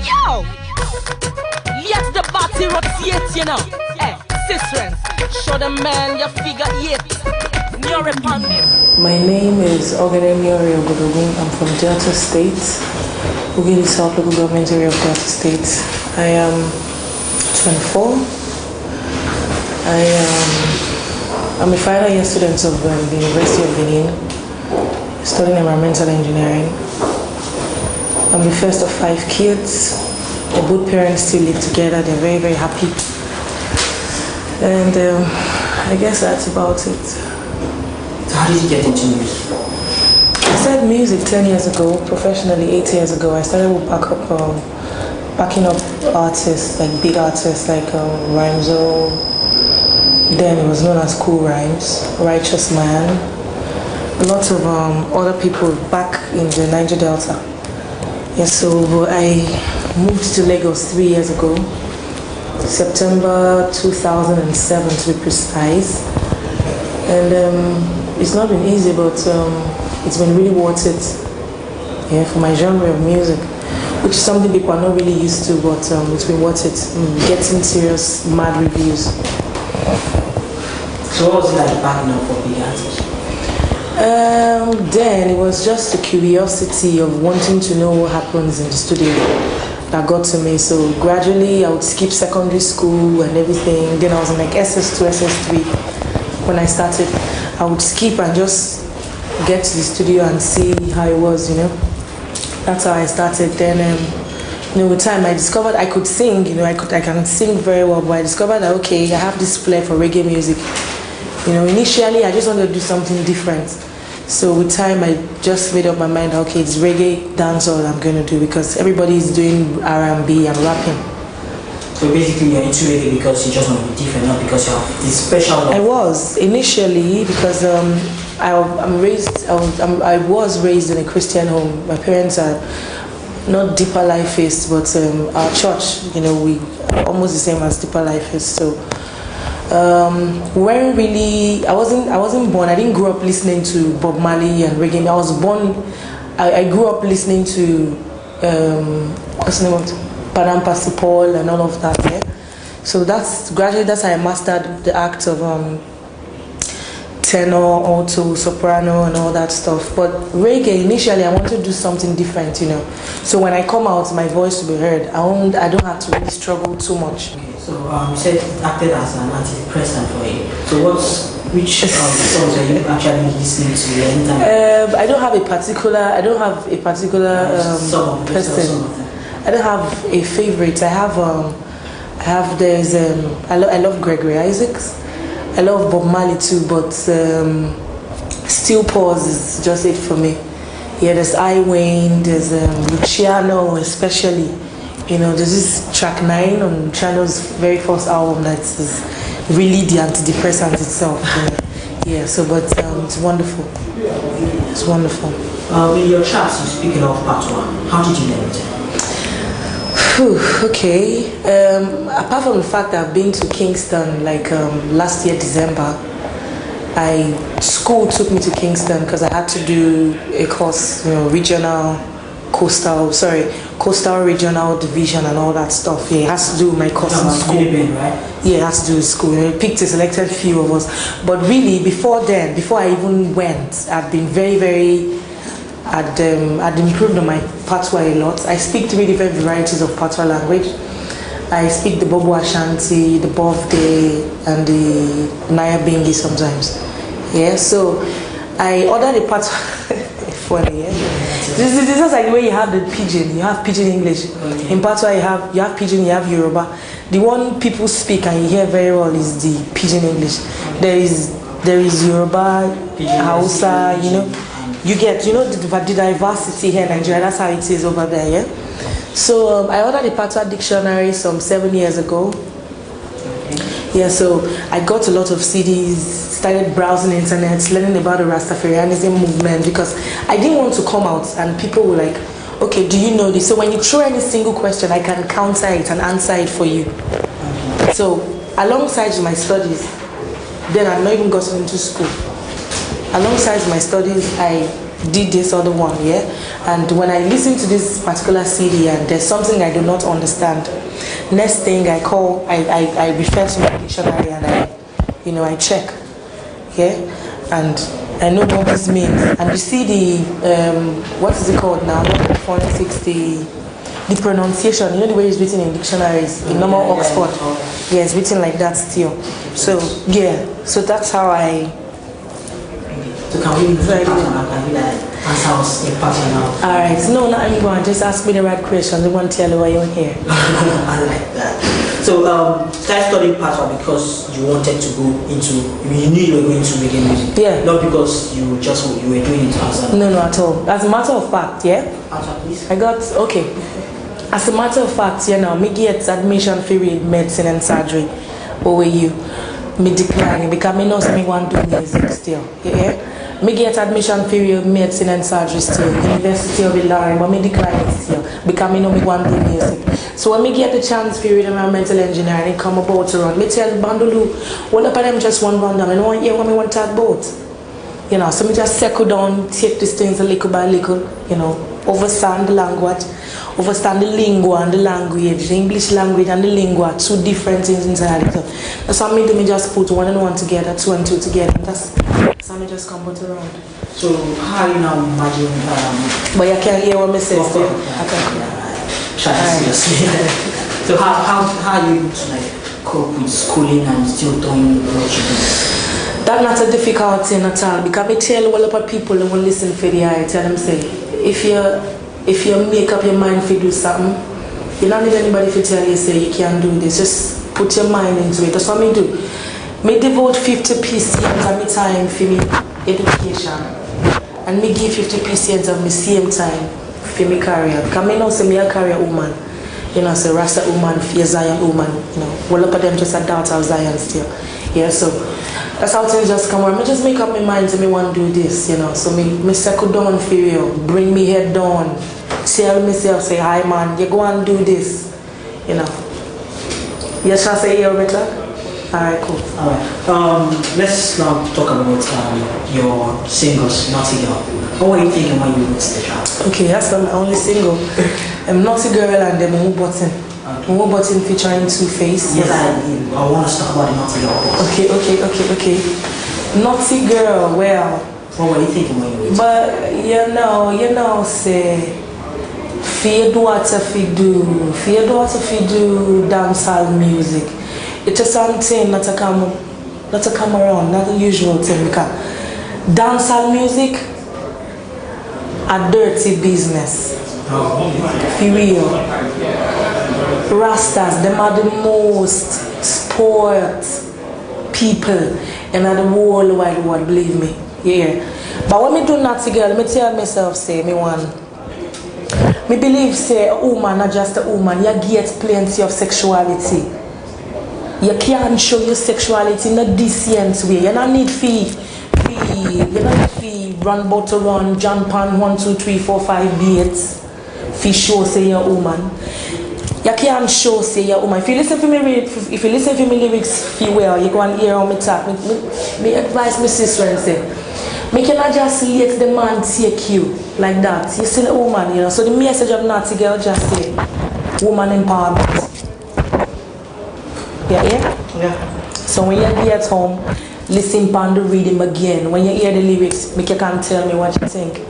yo! Let the body rotate, you know. Hey, sisters, show them man your figure 8. Nyore Pandit. My name is Oghenenyore Ogodogun. I'm from Delta State, Ughelli South Local Government Area of Delta State. I am 24. I'm a final year student of the University of Benin, studying environmental engineering. I'm the first of 5 kids. Both parents still live together. They're very, very happy. And I guess that's about it. So how did you get into music? I started music 10 years ago, professionally 8 years ago. I started with backing up artists, like big artists like Rhymzo. Then it was known as Cool Rhymes, Righteous Man. Lots of other people back in the Niger Delta. Yes, so I moved to Lagos 3 years ago, September 2007 to be precise. And it's not been easy, but it's been really worth it, yeah, for my genre of music, which is something people are not really used to, but it's been worth it. Getting serious, mad reviews. So what was it like backing up for big artists? Then it was just the curiosity of wanting to know what happens in the studio that got to me. So gradually I would skip secondary school and everything. Then I was in like SS2, SS3 when I started. I would skip and just get to the studio and see how it was, you know. That's how I started. Then with time I discovered I could sing, I can sing very well, but I discovered that okay, I have this flair for reggae music. Initially I just wanted to do something different. So with time I just made up my mind, okay, it's reggae dancehall I'm going to do because everybody is doing R&B and rapping. So basically you're into reggae because you just want to be different, not because you have this special love. I was initially because I was raised in a Christian home. My parents are not Deeper Life is, but our church, we almost the same as Deeper Life is. So weren't really. I wasn't born. I didn't grow up listening to Bob Marley and reggae. I was born. I grew up listening to what's the name of it? Padam Pastor Paul and all of that. Yeah. So that's how I mastered the act of tenor, alto, soprano, and all that stuff. But reggae, initially, I wanted to do something different, So when I come out, my voice will be heard. I don't have to really struggle too much. Okay, so you said it acted as an antidepressant for you. So which songs are you actually listening to anytime? I don't have a particular person. I don't have a favorite. I love Gregory Isaacs. I love Bob Marley too, but Still Pause is just it for me. Yeah, there's I Wayne, there's Luciano especially. There's this track 9 on Luciano's very first album that's really the antidepressant itself. Yeah, so but it's wonderful. It's wonderful. In your tracks, you speak a lot of patois. How did you learn it? Okay. Apart from the fact that I've been to Kingston last year December, school took me to Kingston because I had to do a course, coastal regional division and all that stuff. Yeah, it has to do with my course in school. Right? Yeah, it has to do with school. It picked a selected few of us. But really, before I even went, I've been very, very. I'd improved on my patois a lot. I speak 3 different varieties of patois language. I speak the Bobo Ashanti, the Bovde, and the Naya Bingi sometimes. Yeah, so I ordered a patois. Funny, yeah. This is just like the way you have the pidgin. You have pidgin English. Okay. In patois you have pidgin, you have Yoruba. The one people speak and you hear very well is the pidgin English. There is Yoruba, Hausa, You get, the diversity here in Nigeria, that's how it is over there, yeah? So I ordered a patois dictionary some 7 years ago. Yeah, so I got a lot of CDs, started browsing the internet, learning about the Rastafarianism movement because I didn't want to come out and people were like, okay, do you know this? So when you throw any single question, I can counter it and answer it for you. So alongside my studies, then I've not even gotten into school. Alongside my studies, I did this other one, yeah. And when I listen to this particular CD and there's something I do not understand, next thing I call, I refer to my dictionary and I check, yeah, and I know what this means. And you see the what is it called now? Not the phonetics, the pronunciation. You know the way it's written in dictionaries, in normal Oxford. Yeah, it's written like that still. So yeah, so that's how I. So can we answer us in pattern now? Alright, no, not anymore. Just ask me the right questions. I want to tell you why you're here. I like that. So start studying patois because you wanted to go into, you knew you were going to reggae music. Yeah. Not because you were doing it as a... No, at all. As a matter of fact, yeah. Patois, please. Okay. As a matter of fact, me get admission for read medicine and surgery. OAU. Me decline because me know me want to do music still. Yeah. Me get admission for medicine and surgery still, University of Illinois, but me decline it still because me know me want to do music. So when me get the chance for environmental engineering, come about to run, me tell Bandolu, all of them just one run down, and one year when me want to talk about. So me just settle down, take these things a little by little, understand the language, understand the lingua and the language, the English language and the lingua, two different things inside it. That's how me just put one and one together, two and two together. That's how me just come put around. So how are you now imagining? But you can hear what me say. So how are you able to cope with schooling and still doing what you do? That's not a difficult thing at all because I tell a lot of people who will listen for the eye, tell them say, if you make up your mind to do something, you don't need anybody to tell you say you can't do this. Just put your mind into it. That's what I do. Me devote 50% of my time for me education, and me give 50% of my same time for my career. Because I know say me a career woman, say Rasta woman, fear Zion woman, all of them just a daughter of Zion still. Yeah, so that's how things just come on. Me just make up my mind to me want to do this, So me settle down for you, bring me head down, tell myself, say, hi man, you go and do this, You shall say you're better? Alright, cool. Alright. Let's now talk about your singles, Naughty Girl. What were you thinking when you wrote the track? Okay, that's my only single. Naughty Girl and then Mumu Button. Mumu Button featuring Two-Face. Yes, I want to talk about the Naughty Girl. Okay. Naughty Girl, well. What were you thinking when you wrote it? But say, fear daughter fi do dancehall music. It's just something not to come around, not the usual thing because dancehall music a dirty business. For real. Rastas, them are the most spoiled people in the whole wide world, believe me. Yeah. But when me do Naughty Girl, me tell myself say me believe say a woman, not just a woman, you get plenty of sexuality. You can't show your sexuality in a decent way. You don't need to run bottle run, jump on 1, 2, 3, 4, 5 beats. Fi show say you're a woman. You can't show say you're a woman. If you listen to me lyrics feel well, you go and hear how me talk. Me advise my sister and say, me cannot just let the man take you like that. You're still a woman, So the message of Naughty Girl just say, woman empowerment. Yeah. So when you get home, listen to the rhythm again. When you hear the lyrics, make you can tell me what you think.